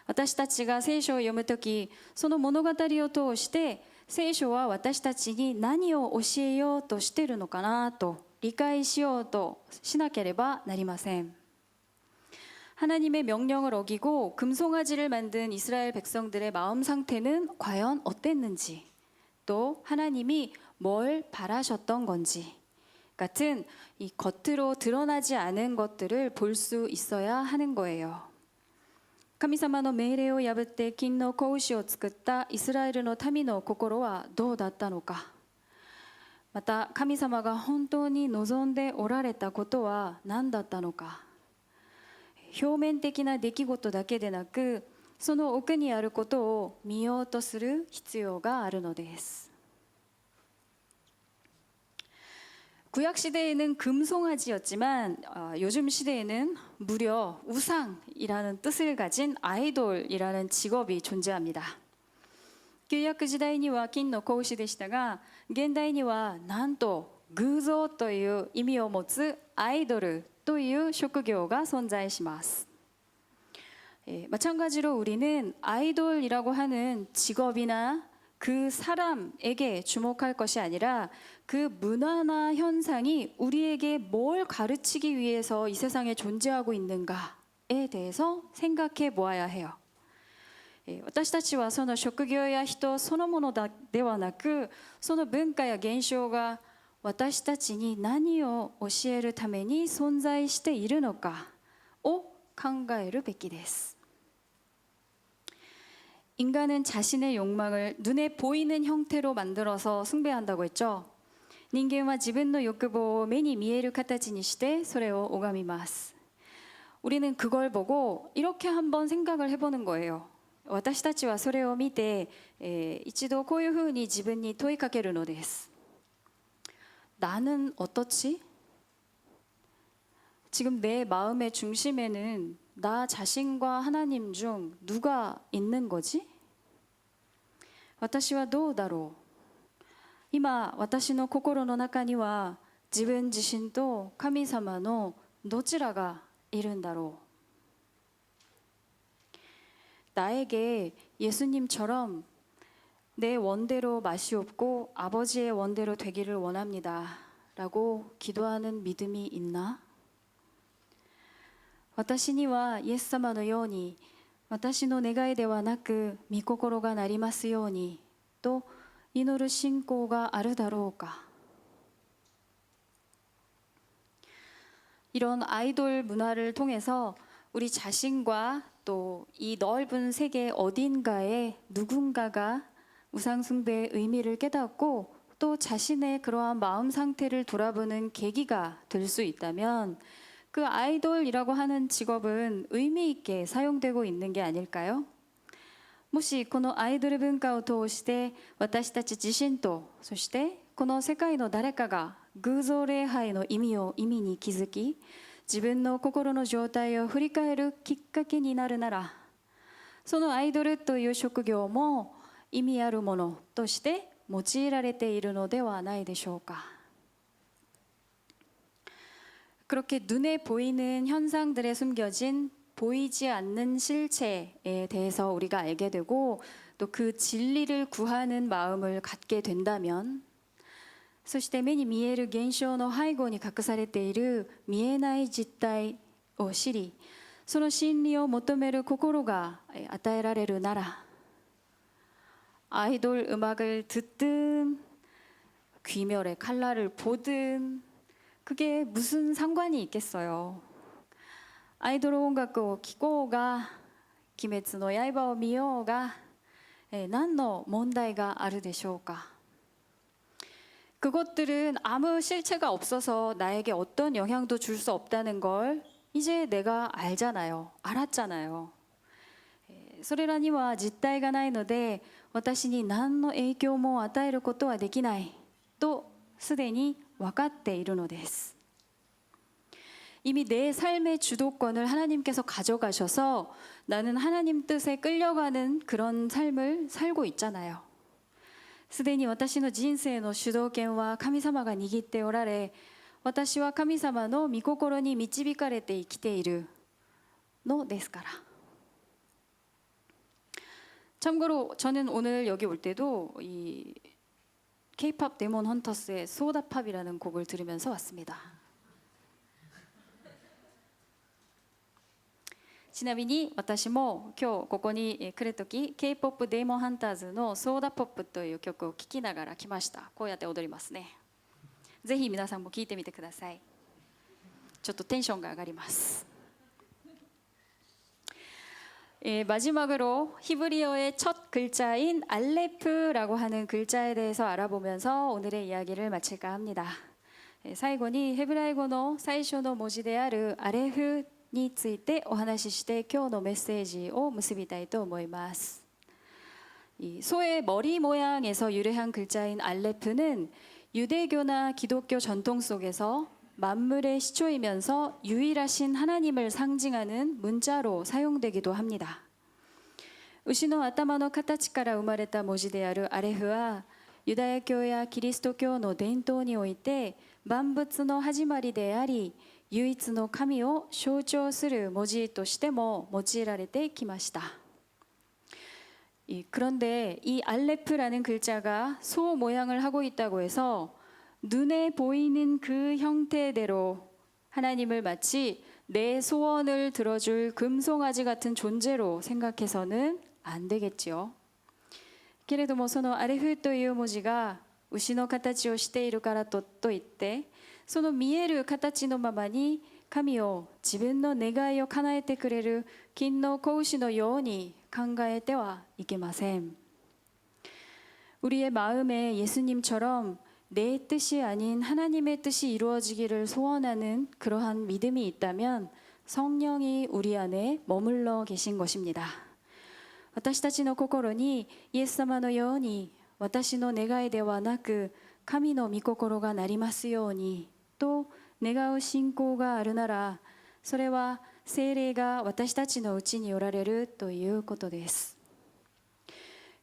私たちが聖書を読むとき、その物語を通して聖書は私たちに何を教えようとしているのかなと理解しようとしなければなりません。 하나님의 명령을 어기고 금송아지를 만든 이스라엘 백성들의 마음 상태는 과연 어땠는지, 또 하나님이 뭘 바라셨던 건지 같은 이 겉으로 드러나지 않은 것들을 볼 수 있어야 하는 거예요. 神様の命令を破って金の子牛を作ったイスラエルの民の心はどうだったのか。また神様が本当に望んでおられたことは何だったのか。表面的な出来事だけでなく、その奥にあることを見ようとする必要があるのです。 구약 시대에는 금송아지였지만 요즘 시대에는 무려 우상이라는 뜻을 가진 아이돌이라는 직업이 존재합니다. 旧約時代には金の子牛でしたが、現代にはなんと偶像という意味を持つアイドルという職業が存在します。 마찬가지로 우리는 아이돌이라고 하는 직업이나 그 사람에게 주목할 것이 아니라 그 문화나 현상이 우리에게 뭘 가르치기 위해서 이 세상에 존재하고 있는가에 대해서 생각해 보아야 해요. 私たちはその職業や人そのものではなく、その文化や現象が私たちに何を教えるために存在しているのかを考えるべきです。 인간은 자신의 욕망을 눈에 보이는 형태로 만들어서 숭배한다고 했죠. 人間は自分の欲望を目に見える形にしてそれを拝みます。 우리는 그걸 보고 이렇게 한번 생각을 해보는 거예요. 私たちはそれを見て一度こういうふうに自分に問いかけるのです。 나는 어떻지? 지금 내 마음의 중심에는 나 자신과 하나님 중 누가 있는 거지? 私はどうだろう? 今私の心の中には自分自身と神様のどちらがいるんだろう? 나에게 예수님처럼 내 원대로 마시옵고 아버지의 원대로 되기를 원합니다 라고 기도하는 믿음이 있나? 私にはイエス様のように私の願いではなく御心がなりますようにと祈る信仰があるだろうか。 이런 아이돌 문화를 통해서 우리 자신과 또 이 넓은 세계 어딘가에 누군가가 우상 숭배의 의미를 깨닫고 또 자신의 그러한 마음 상태를 돌아보는 계기가 될 수 있다면 그 아이돌이라고 하는 직업은 의미 있게 사용되고 있는 게 아닐까요? もしこのアイドル文化を通して私たち自身とそしてこの世界の誰かが偶像礼拝の意味に気づき自分の心の状態を振り返るきっかけになるならそのアイドルという職業も意味あるものとして用いられているのではないでしょうか。 그렇게 눈에 보이는 현상들에 숨겨진 보이지 않는 실체에 대해서 우리가 알게 되고 또 그 진리를 구하는 마음을 갖게 된다면 そして目に見える現象の背後に隠されている見えない実態を知りその真理を求める心が与えられるなら 아이돌 음악을 듣든 귀멸의 칼날을 보든 그게 무슨 상관이 있겠어요. 아이돌 音楽を聴こうが鬼滅の刃を見ようが何の問題があるでしょうか。 그것들은 아무 실체가 없어서 나에게 어떤 영향도 줄 수 없다는 걸 이제 내가 알잖아요. 알았잖아요. それらには実体がないので私に何の影響も与えることはできないとすでに分かっているのです。 이미 내 삶의 주도권을 하나님께서 가져가셔서 나는 하나님 뜻에 끌려가는 그런 삶을 살고 있잖아요. すでに私の人生の主導権は神様が握っておられ、私は神様の御心に導かれて生きているのですから。 참고로 저는 오늘 여기 올 때도 이 K-pop 데몬 헌터스의 소다팝이라는 곡을 들으면서 왔습니다. ちなみに私も今日ここに来るとき K-POP デーモンハンターズのソーダポップという曲を聴きながら来ました。こうやって踊りますね。ぜひ皆さんも聴いてみてください。ちょっとテンションが上がります。 마지막으로 히브리어의 첫 글자인 알레프라고 하는 글자에 대해서 알아보면서 오늘의 이야기를 마칠까 합니다. 最後にヘブライ語の最初の文字であるアレフについてお話しして今日のメッセージを結びたいと思います。 이 소의 머리 모양에서 유래한 글자인 알레프는 유대교나 기독교 전통 속에서 만물의 시초이면서 유일하신 하나님을 상징하는 문자로 사용되기도 합니다. 牛の頭の形から生まれた文字であるアレフはユダヤ教やキリスト教の伝統において万物の始まりであり唯一の神を象徴する文字としても用いられてきました。 그런데 이 알레프라는 글자가 소 모양을 하고 있다고 해서 눈에 보이는 그 형태대로 하나님을 마치 내 소원을 들어줄 금송아지 같은 존재로 생각해서는 안 되겠지요. けれどもそのアレフという文字が牛の形をしているからといってその見える形のままに神を自分の願いを叶えてくれる金の子牛のように考えてはいけません。 우리의 마음에 예수님처럼 내 뜻이 아닌 하나님의 뜻이 이루어지기를 소원하는 그러한 믿음이 있다면 성령이 우리 안에 머물러 계신 것입니다. 私たちの心にイエス様のように私の願いではなく神の御心がなりますようにと願う信仰があるならそれは聖霊が私たちのうちにおられるということです。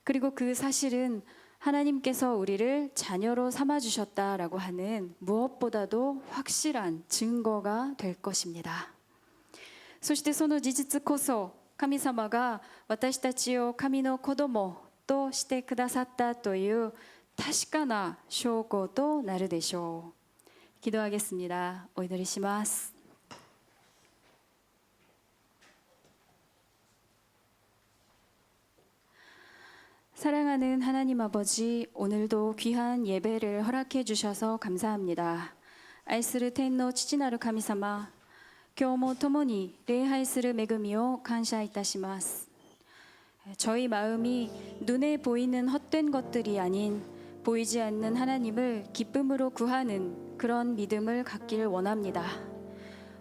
그리고 그 사실은 하나님께서 우리를 자녀로 삼아주셨다라고 하는 무엇보다도 확실한 증거가 될 것입니다. そしてその事実こそ神様が私たちを神の子供としてくださったという確かな証拠となるでしょう。 기도하겠습니다. お祈りします。 사랑하는 하나님 아버지, 오늘도 귀한 예배를 허락해 주셔서 감사합니다. 愛する天の父なる神様、今日も共に礼拝する恵みを感謝いたします。 저희 마음이 눈에 보이는 헛된 것들이 아닌 보이지 않는 하나님을 기쁨으로 구하는 그런 믿음을 갖기를 원합니다.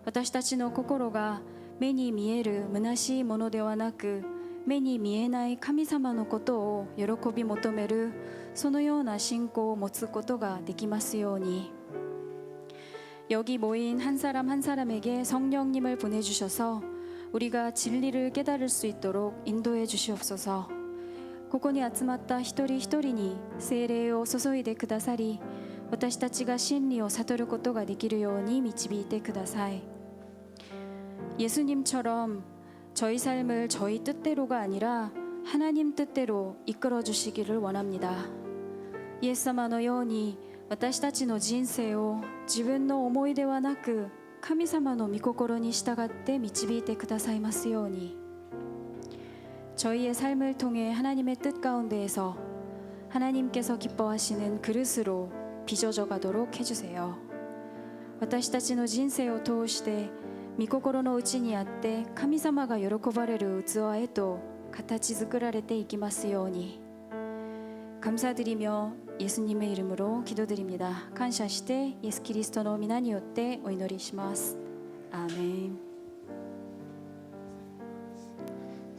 私たちの心が目に見える虚しいものではなく目に見えない神様のことを喜び求めるそのような信仰を持つことができますように 여기 모인 한 사람 한 사람에게 성령님을 보내주셔서 우리가 진리를 깨달을 수 있도록 인도해 주시옵소서. ここに集まった一人一人に聖霊を注いでくださり私たちが真理を悟ることができるように導いてください 예수님처럼 저희 삶을 저희 뜻대로가 아니라 하나님 뜻대로 이끌어 주시기를 원합니다. イエス様のように私たちの人生を自分の思いではなく神様の御心に従って導いてくださいますように 저희의 삶을 통해 하나님의 뜻 가운데에서 하나님께서 기뻐하시는 그릇으로 빚어져 가도록 해주세요. 私たちの人生を通して御心のうちにあって神様が喜ばれる器へと形作られていきますように 감사드리며 예수님의 이름으로 기도드립니다. 感謝してイエスキリストの皆によってお祈りします。アーメン。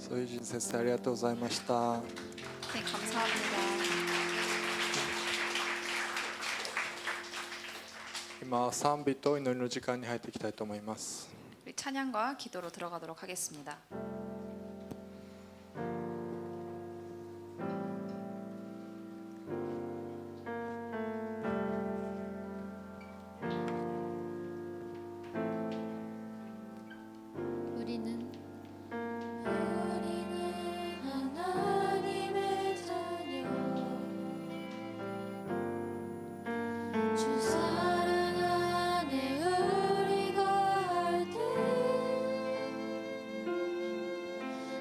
そういう人先生ありがとうございました。
네, 감사합니다.
今賛美と祈りの時間に入っていきたいと思います。
우리 찬양과 기도로 들어가도록 하겠습니다.
우리는 하나님의 자녀 주 사랑 안에 우리가 할 때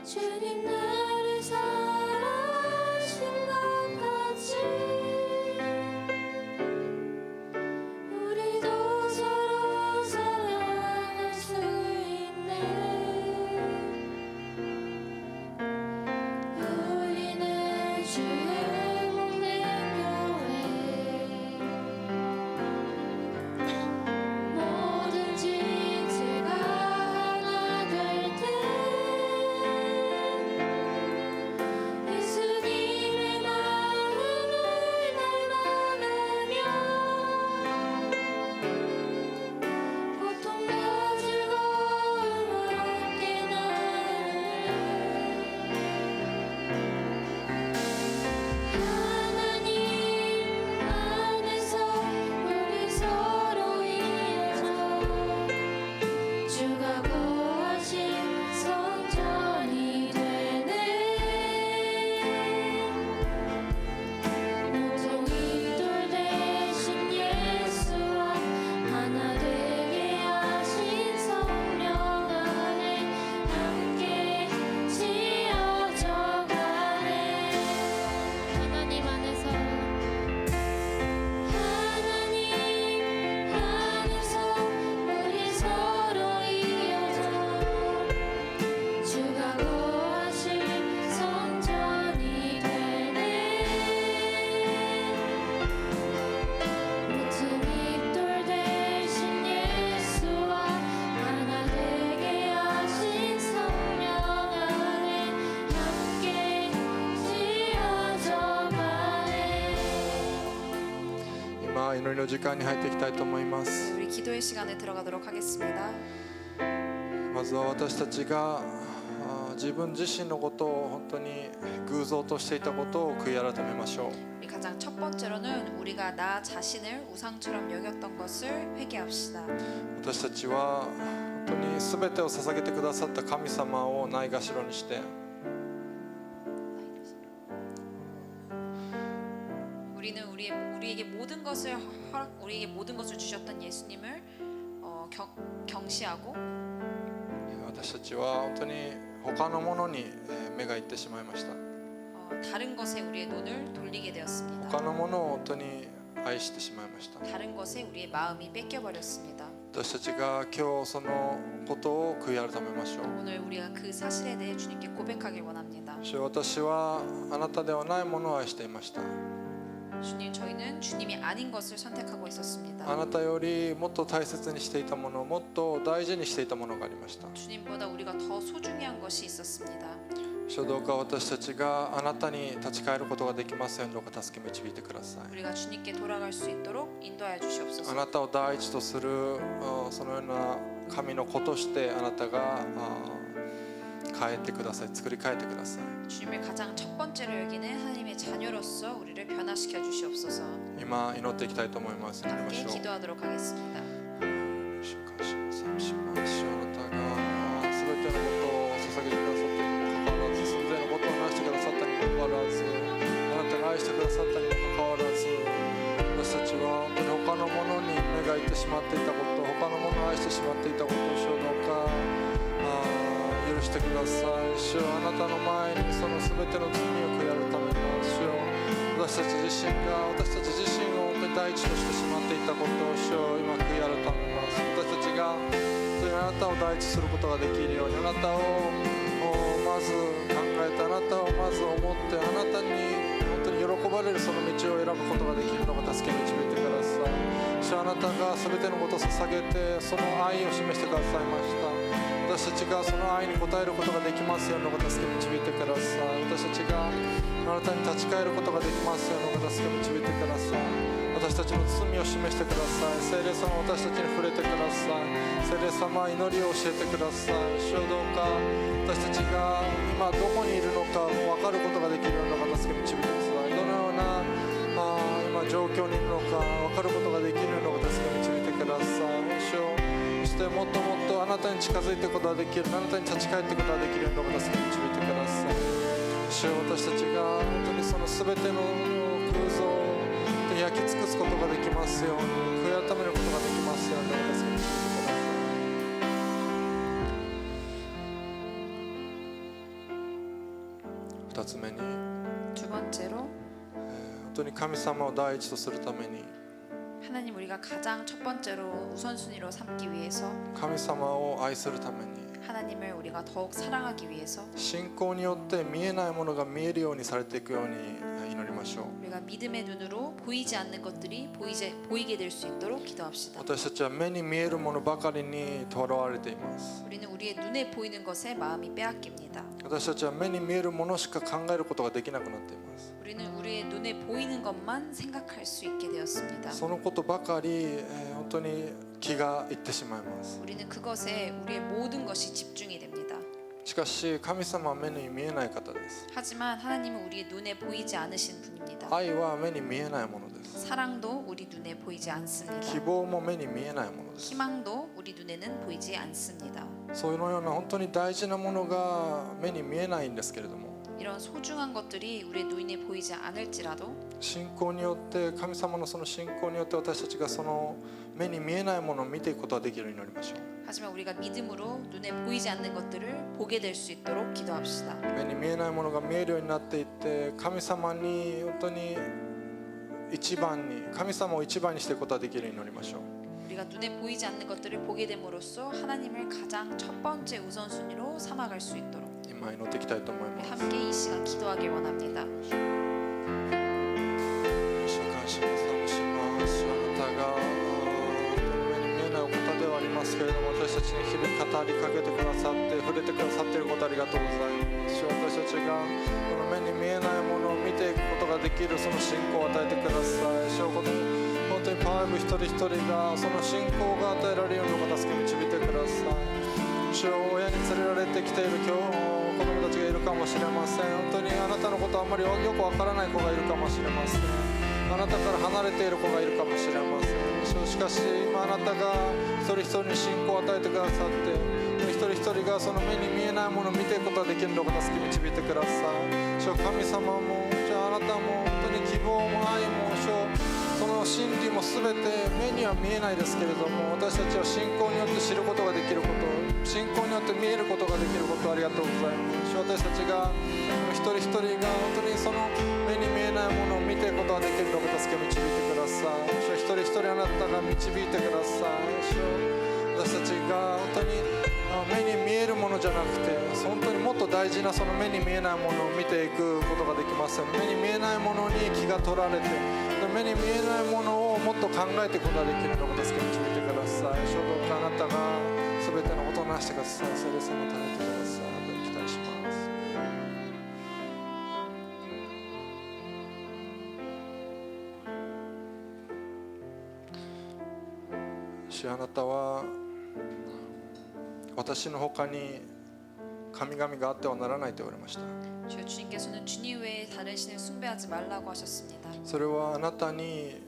주님 나를 사랑하신 것 같이 우리도 서로 사랑할 수 있네. 우리는 주의 몸된 교회 모든 지체가 하나 될 때 예수님의 마음을 닮아가며 고통과 즐거움을 함께 나누네. 하나님 안에서 우리 서로 이어져 주가 구하신 성전이 되네. 모퉁이돌 대신 예수와 하나 되게 하신 성령 안에 함께 지어져 가네. 하나님 안에서 우리 서로 이어져 주가 구하신 성전이 되네. 모퉁이돌 대신 예수와 하나 되게 하신 성령 안에 함께 지어져 가네.
今祈りの時間に入っていきたいと思います。
우리 기도의 시간에 들어가도록 하겠습니다.
まずは私たちが自分自身のことを本当に偶像としていたことを悔い改めましょう。
우리 가장 첫 번째로는 우리가 나 자신을 우상처럼 여겼던 것을 회개합시다.
私たちは本当に全てを捧げてくださった神様をないがしろにして、
우리는 우리에게 모든 것을 주셨던 예수님을 경시하고
私たちは本当に他のものに目がいってしまいました。
다른 것에 우리의 눈을 돌리게 되었습니다.
他のものを本当に愛してしまいました。
다른 것에 우리의 마음이 뺏겨버렸습니다.
私たちが今日そのことを悔い改めましょう。
오늘 우리가 그 사실에 대해 주님께 고백하길 원합니다.
主よ、私はあなたではないものを愛していました。
주님, 저희는 주님이 아닌 것을 선택하고 있었습니다.
あなたよりもっと大切にしていたもの、もっと大事にしていたものがありました。
주님보다 우리가 더 소중히 한 것이 있었습니다.
主よ、どうか私たちがあなたに立ち返ることができますように、どうか助け導いてください。
우리가 주님께 돌아갈 수 있도록 인도하여
あ
주시옵소서.
なたを第一とするそのような神の子としてあなたが変えてください。作り変えてください。
주님을 가장 첫 번째로 여기는 하나님의 자녀로서 우리를 변화시켜 주시옵소서.
今祈っていきたいと思います。祈りま
함께
しょう。
기도하도록 하겠습니다.
主感謝賛美します。主、あなたがすべてのことを捧げてくださったにもかかわらず、すべてのことをなしてくださったにもかかわらず、あなたが愛してくださったにもかかわらず、私たちは本当に他のものに目がいってしまっていたこと、他のものを愛してしまっていたことを主よ、どうか許してください。主よ、あなたの前にそのすべての罪を悔い改めます。主よ、私たち自身を本当に第一としてしまっていたことを主よ、今悔い改めます。私たちが本当にあなたを第一することができるように、あなたをまず考えて、あなたをまず思って、あなたに本当に喜ばれるその道を選ぶことができるのが助け導いてください。主よ、あなたが全てのことを捧げてその愛を示してくださいました。私たちがその愛に応えることができますようにお助け導いてください。私たちがあなたに立ち返ることができますようにお助け導いてください。私たちの罪を示してください。聖霊様、私たちに触れてください。聖霊様、祈りを教えてください。主よ、どうか私たちが今どこにいるのか分かることができるようなお助け導いてください。どのような今状況にいるのか分かることができるようなお助け導いてください。主よ、そしてもっともっとあなたに近づいていくことができる、あなたに立ち返っていくことができるようなお助け導いてください。主よ、私たちが本当にその全ての空想を焼き尽くすことができますように、悔い改めることができますようにお助け導いてください。2つ目に、
두 번째로
本当に神様を第一とするために、
하나님 우리가 가장 첫 번째로 우선순위로 삼기 위해서
神様を愛するために、
하나님을 우리가 더욱 사랑하기 위해서
信仰によって見えないものが見えるようにされていくように祈りましょう。
우리가 믿음의 눈으로 보이지 않는 것들이 보이게 될 수 있도록 기도합시다.
私たちは目に見えるものばかりにとらわれています。
우리는 우리의 눈에 보이는 것에 마음이 빼앗깁니다.
私たちは目に見えるものしか考えることができなくなっています。
우리는 우리의 눈에 보이는 것만 생각할 수 있게 되었습니다.
そのことばかり、本当に気がいってしまいます。
우리는 그것에 우리의 모든 것이 집중이 됩니다.
しかし神様は目に見えない方です。
하지만 하나님은 우리의 눈에 보이지 않으신 분입니다.
愛は目に見えないものです。
사랑도 우리 눈에 보이지 않습니다.
希望も目に見えないものです。
희망도 우리 눈에는 보이지 않습니다.
そういうような本当に大事なものが目に見えないんですけれども、
이런 소중한 것들이 우리의 눈에 보이지 않을지라도
信仰によって神様のその信仰によって私たちがその目に見えないものを見ていくことができるようになりましょう。
하지만 우리가 믿음으로 눈에 보이지 않는 것들을 보게 될 수 있도록 기도합시다.
目に見えないものが見えるようになっていって、神様に本当に一番に、神様を一番にしていくことができるようになりましょう。
우리가 눈에 보이지 않는 것들을 보게 됨으로써 하나님을 가장 첫 번째 우선순위로 삼아갈 수 있도록
今祈っていきたいと思い
우리
ます。
함께 이 시간 기도하길 원합니다.
主を感謝します。主はあなたが目に見えないお方ではありますけれども、私たちに日々語りかけてくださって触れてくださっていることありがとうございます。主は私たちがこの目に見えないものを見ていくことができるその信仰を与えてください。主はこの本当にパワー部一人一人がその信仰が与えられるようにお助け導いてください。主を親に連れられてきている今日子供たちがいるかもしれません。本当にあなたのことあまりよくわからない子がいるかもしれません。あなたから離れている子がいるかもしれません。しかし今あなたが一人一人に信仰を与えてくださって、一人一人がその目に見えないものを見ていくことができるのをお助け導いてください。主よ、神様も、主よ、あなたも本当に希望も愛も、主よ、その真理も全て目には見えないですけれども、私たちは信仰によって知ることができること、信仰によって見えることができることをありがとうございます。私たちが一人一人が本当にその目に見えないものを見ていくことができるのをお助け導いてください。一人一人あなたが導いてください。私たちが本当に目に見えるものじゃなくて、本当にもっと大事なその目に見えないものを見ていくことができますように、目に見えないものに気が取られて、目に見えないものをもっと考えていくことができるのをお助け導いてください。主よ、どうかあなたが全てのことをなしてください。聖霊様を頼ってください。期待します。主よ、あなたは私の他に神々があってはならないと言われました。
주님께서는 주님 외에 다른 신을 숭배하지 말라고 하셨습니다.
それはあなたに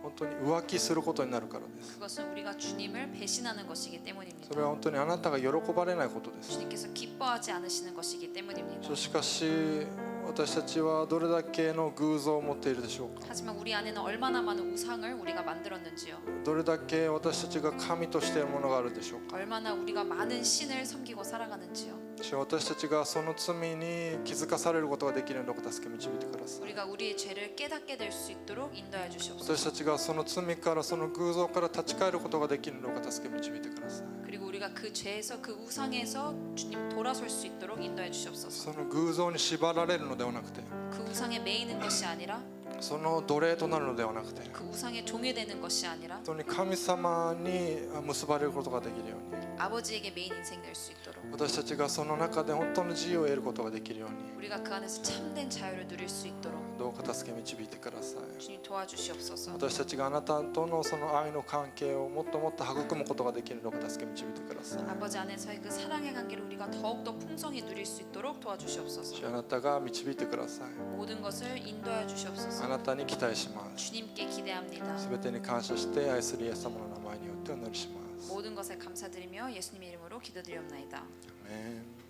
本当に浮気することになるからです。
그것은 우리가 주님을 배신하는 것이기
そ
때문입니다.
れは本当にあなたが喜ばれないことです。
주님께서 기뻐하지 않으시는 것이기 때문입니다.
しかし私たちはどれだけの偶像を持っているでしょうか。
하지만 우리 안에는 얼마나 많은 우상을 우리가 만들었는지요.
どれだけ私たちが神としているものがあるでしょうか。
얼마나 우리가 많은 신을 섬기고 살아가는지요.
私たちがその罪に気づかされることができるようにお助け導いてください。
우리가 우리의 죄를 깨닫게 될 수 있도록 인도해
私
주시옵소서.
たちがその罪からその偶像から立ち返ることができるのをお助け導いてください。
그리고 우리가 그 죄에서 그 우상에서 주님 돌아설 수 있도록 인도해 주시옵소서.
その偶像に縛られるのではなくて、
그 우상에 매이는 것이 아니라
その奴隷となるのではなくて、
그 우상의 종이 되는 것이 아니라
本当に神様に結ばれることができるように、
아버지에게 메인 인생 될 수 있도록
私たちがその中で本当の自由を得ることができるように、
우리가 그 안에서 참된 자유를 누릴 수 있도록
どうか助け導いてください。
주님 도와주시옵소서.
私たちがあなたとのその愛の関係をもっともっと育むことができるのか助け導いてください。
아버지 안에서의 그 사랑의 관계를 우리가 더욱더 풍성히 누릴 수 있도록 도와주시옵소서.
主あなたが導いてください。
모든 것을 인도하여
あ
주시옵소서.
なたに期待します。
주님께 기대합니다.
すべてに感謝して愛するイエス様の名前によってお祈りします。
모든 것에 감사드리며 예수님의 이름으로 기도드리옵나이다.
アメン。